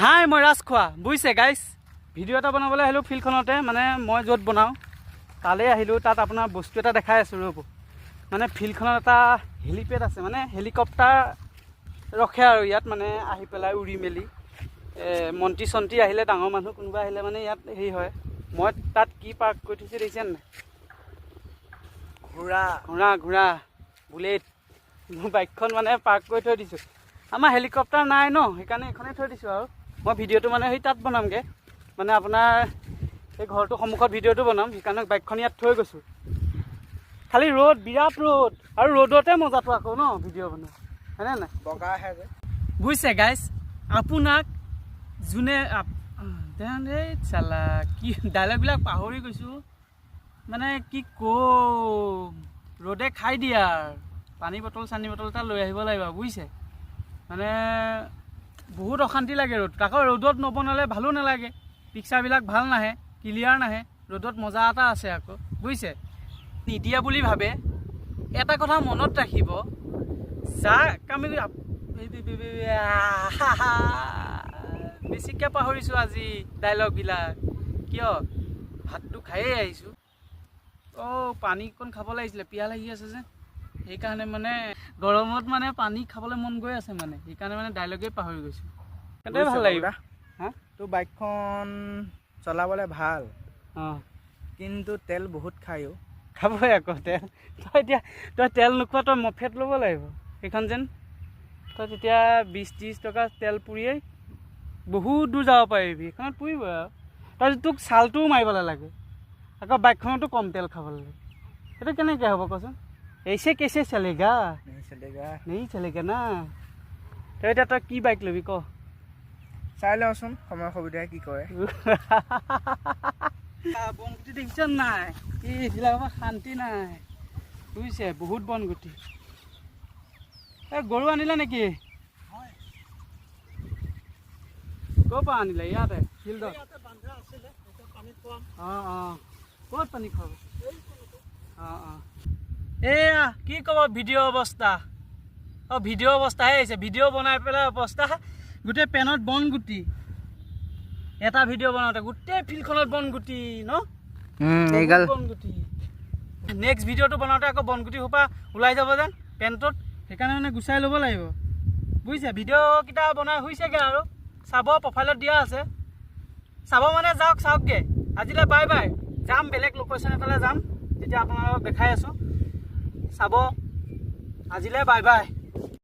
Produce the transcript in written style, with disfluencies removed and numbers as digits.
হাই মই ৰাজখোৱা বুজিছে গাইছ ভিডিঅ' এটা বনাবলৈ আহিলোঁ ফিল্ডখনতে মানে মই য'ত বনাওঁ তালৈ আহিলোঁ তাত আপোনাৰ বস্তু এটা দেখাই আছোঁ ৰ'ব মানে ফিল্ডখনত এটা হেলিপেড আছে মানে হেলিকপ্টাৰ ৰখে আৰু ইয়াত মানে আহি পেলাই উৰি মেলি মন্ত্ৰী চন্ত্ৰী আহিলে ডাঙৰ মানুহ কোনোবা আহিলে মানে ইয়াত হেৰি হয় মই তাত কি পাৰ্ক কৰি থৈছোঁ দেখিছেনে নাই ঘোঁৰা বুলেট মোৰ বাইকখন মানে পাৰ্ক কৰি থৈ দিছোঁ আমাৰ হেলিকপ্টাৰ নাই ন সেইকাৰণে এইখনেই থৈ দিছোঁ আৰু মই ভিডিঅ'টো মানে সেই তাত বনামগৈ মানে আপোনাৰ এই ঘৰটোৰ সন্মুখত ভিডিঅ'টো বনাম সেইকাৰণে বাইকখন ইয়াত থৈ গৈছোঁ খালি ৰ'দ বিৰাট ৰ'দ আৰু ৰ'দতে মজাটো আকৌ ন ভিডিঅ' বনোৱা হয়নে নাই বগা আহে যে বুজিছে গাইছ আপোনাক যোনে এই চালা কি ডাইলগবিলাক পাহৰি গৈছোঁ মানে কি ক'ম ৰ'দে খাই দিয়া পানী বটল চানী বটল এটা লৈ আহিব লাগিব বুজিছে মানে বহুত অশান্তি লাগে ৰ'দ আকৌ ৰ'দত নবনালে ভালো নালাগে পিকচাৰবিলাক ভাল নাহে ক্লিয়াৰ নাহে ৰ'দত মজা এটা আছে আকৌ বুজিছে নিদিয়া বুলি ভাবে এটা কথা মনত ৰাখিব যাক আমি বেছিকৈ পাহৰিছোঁ আজি ডাইলগবিলাক কিয় ভাতটো খায়েই আহিছোঁ পানীকণ খাব লাগিছিলে পিয়াহ লাগি আছে যে সেইকাৰণে মানে গৰমত মানে পানী খাবলৈ মন গৈ আছে মানে সেইকাৰণে মানে ডাইলগেই পাহৰি গৈছোঁ সেইটোৱে ভাল লাগিব হা তোৰ বাইকখন চলাবলৈ ভাল অঁ কিন্তু তেল বহুত খায়ো খাবই আকৌ তেল তই তেল নোখোৱা তই মফেট ল'ব লাগিব সেইখন যেন তই তেতিয়া 20-30 টকা তেল পুৰিয়েই বহুত দূৰ যাব পাৰিবি সেইখনত পুৰিব আৰু তই তোক ছালটোও মাৰিবলৈ লাগে আকৌ বাইকখনতো কম তেল খাব লাগে সেইটো কেনেকৈ হ'ব কচোন ऐसे कैसे चलेगा नहीं चलेगा ना তই এতিয়া তই কি বাইক ল'বি ক চাই লওঁচোন সময় সুবিধাই কি কৰে বনগুটি দেখিছ নাই এইবিলাকৰ পৰা শান্তি নাই বুজিছে বহুত বনগুটি এই গৰু আনিলে নেকি ক'ৰ পৰা আনিলে ইয়াতে ফিল্ডত অঁ ক'ত পানী খাব অঁ এয়া কি ক'ব ভিডিঅ' অৱস্থা ভিডিঅ' অৱস্থাহে আহিছে ভিডিঅ' বনাই পেলাই অৱস্থা গোটেই পেনত বনগুটি এটা ভিডিঅ' বনাওঁতে গোটেই ফিল্ডখনত বনগুটি ন বনগুটি নেক্সট ভিডিঅ'টো বনাওঁতে আকৌ বনগুটি সোপা ওলাই যাব যেন পেণ্টত সেইকাৰণে মানে গুচাই ল'ব লাগিব বুজিছে ভিডিঅ'কেইটা বনাই হৈছেগৈ আৰু চাব প্ৰফাইলত দিয়া আছে চাব মানে যাওক চাওকগৈ আজিলৈ বাই বাই যাম বেলেগ লোকেশ্যন এটালৈ যাম তেতিয়া আপোনালোকক দেখাই আছোঁ চাব আজিলৈ বাই বাই